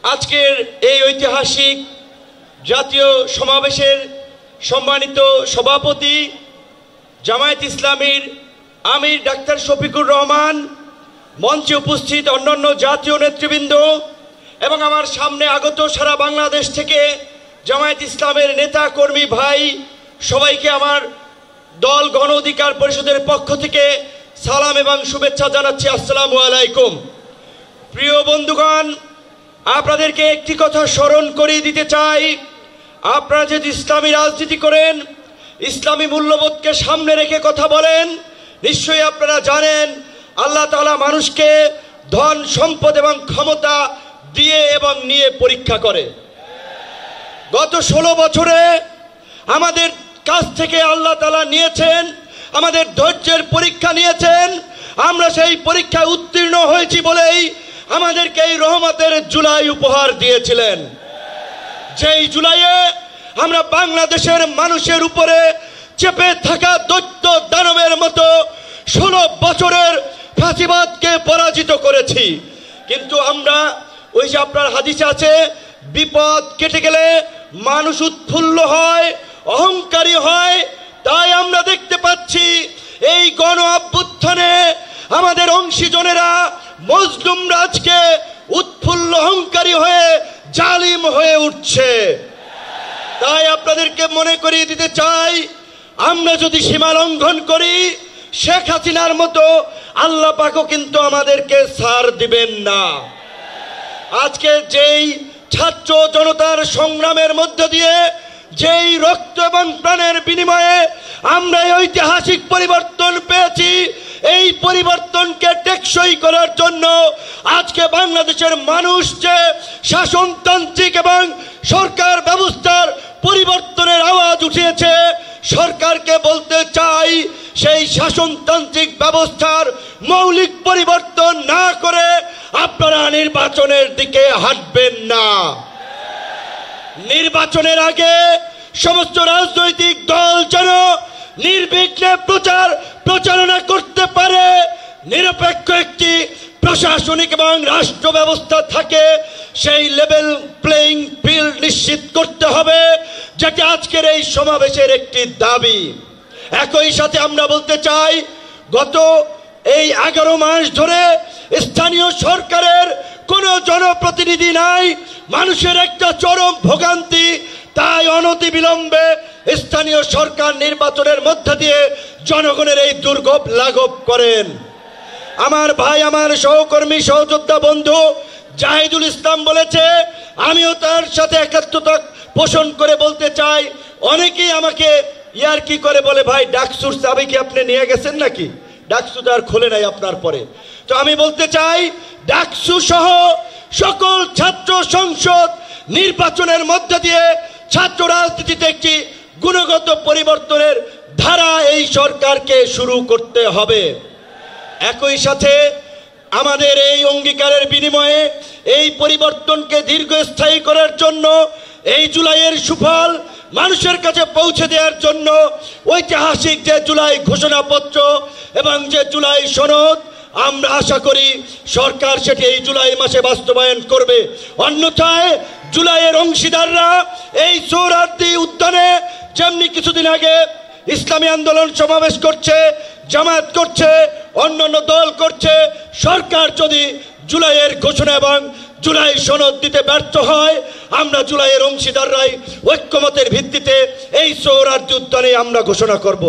আজকের এই ঐতিহাসিক জাতীয় সমাবেশের সম্মানিত সভাপতি জামায়াত ইসলামীর আমির ডাক্তার শফিকুর রহমান, মঞ্চে উপস্থিত অন্যান্য জাতীয় নেতৃবৃন্দ এবং আমার সামনে আগত সারা বাংলাদেশ থেকে জামায়াত ইসলামের নেতা কর্মী ভাই সবাইকে আমার দল গণ অধিকার পরিষদের পক্ষ থেকে সালাম এবং শুভেচ্ছা জানাচ্ছি। আসসালামু আলাইকুম। প্রিয় বন্ধুগণ, আপনাদেরকে একটি কথা স্মরণ করিয়ে দিতে চাই। আপনারা যদি ইসলামী রাজনীতি করেন, ইসলামী মূল্যবোধকে সামনে রেখে কথা বলেন, নিশ্চয়ই আপনারা জানেন আল্লাহ তাআলা মানুষকে ধন সম্পদ এবং ক্ষমতা দিয়ে এবং নিয়ে পরীক্ষা করে। গত 16 বছরে আমাদের কাছ থেকে আল্লাহ তাআলা নিয়েছেন, আমাদের ধৈর্যের পরীক্ষা নিয়েছেন। আমরা সেই পরীক্ষায় উত্তীর্ণ হয়েছি বলেই আমাদেরকে এই রহমতের জুলাই উপহার দিয়েছিলেন। যেই জুলাইয়ে আমরা বাংলাদেশের মানুষের উপরে চেপে থাকা দৈত্য দানবের মতো 16 বছরের ফাঁসিবাদকে পরাজিত করেছি। কিন্তু আমরা ওই যে আপনার হাদিসে আছে, বিপদ কেটে গেলে মানুষ উৎফুল্ল হয়, অহংকারী হয়। তাই আমরা দেখতে পাচ্ছি এই গণ অভ্যুত্থানে আমাদের অংশীজনেরা, মজলুমরা আজকে উৎফুল্ল অহংকারী হয়ে জালিম হয়ে উঠছে। তাই আপনাদেরকে মনে করিয়ে দিতে চাই, আমরা যদি সীমা লঙ্ঘন করি, শেখ হাসিনার মতো আল্লাহ পাকও কিন্তু আমাদেরকে ছাড় দিবেন না। আজকে যেই ছাত্র জনতার সংগ্রামের মধ্য দিয়ে, যেই রক্ত এবং প্রাণের বিনিময়ে আমরা এই ঐতিহাসিক পরিবর্তন পেয়েছি, এই পরিবর্তনকে টেকসই করার জন্য আজকে বাংলাদেশের মানুষ যে শাসনতান্ত্রিক এবং সরকার ব্যবস্থার পরিবর্তনের আওয়াজ উঠিয়েছে, সরকারকে বলতে চাই সেই শাসনতান্ত্রিক ব্যবস্থার মৌলিক পরিবর্তন না করে আপনারা নির্বাচনের দিকে হাঁটবেন না। নির্বাচনের আগে সমস্ত রাজনৈতিক দল যেন নির্বিঘ্নে প্রচারণা করতে পারে, নিরপেক্ষ একটি প্রশাসনিক এবং রাষ্ট্র ব্যবস্থা থাকে, সেই লেভেল প্লেইং ফিল্ড নিশ্চিত করতে হবে, যেটা আজকের এই সমাবেশের একটি দাবি। একই সাথে আমরা বলতে চাই, গত এই 11 মাস ধরে স্থানীয় সরকারের কোনো জনপ্রতিনিধি নাই, মানুষের একটা চরম ভোগান্তি। তাই অনতিবিলম্বে স্থানীয় সরকার নির্বাচনের মধ্য দিয়ে জনগণের এই দুর্ভোগ লাঘব করেন। আমার ভাই, আমার সহকর্মী, সহযোদ্ধা বন্ধু জাহিদুল ইসলাম বলেছে, আমিও তার সাথে একাত্মতা পোষণ করে বলতে চাই। অনেকেই আমাকে ইয়ার্কি করে বলে, ভাই ডাকসুর চাবি কি আপনি নিয়ে গেছেন নাকি? ডাকসু তো আর খোলে নাই আপনার পরে। তো আমি বলতে চাই, ডাকসু সহ সকল ছাত্র সংসদ নির্বাচনের মধ্য দিয়ে ছাত্র রাজনীতিতে একটি গুণগত পরিবর্তনের ধারা এই সরকারকে শুরু করতে হবে। একই সাথে আমাদের এই অঙ্গীকারের বিনিময়ে এই পরিবর্তনকে দীর্ঘস্থায়ী করার জন্য, এই জুলাইয়ের সুফল মানুষের কাছে পৌঁছে দেওয়ার জন্য ঐতিহাসিক যে জুলাই ঘোষণাপত্র এবং যে জুলাই সনদ, আমরা আশা করি সরকার সেটি এই জুলাই মাসে বাস্তবায়ন করবে। অন্যথায় জুলাইয়ের অংশীদাররা এই সোহরাওয়ার্দী উদ্যানে যেমনি কিছুদিন আগে ইসলামী আন্দোলন সমাবেশ করছে, জামায়াত করছে, অন্যান্য দল করছে, সরকার যদি জুলাইয়ের ঘোষণা এবং জুলাই সনদ দিতে ব্যর্থ হয়, আমরা জুলাইয়ের অংশীদাররাই ঐক্যমতের ভিত্তিতে এই সোহরাওয়ার্দী উদ্যানে আমরা ঘোষণা করব।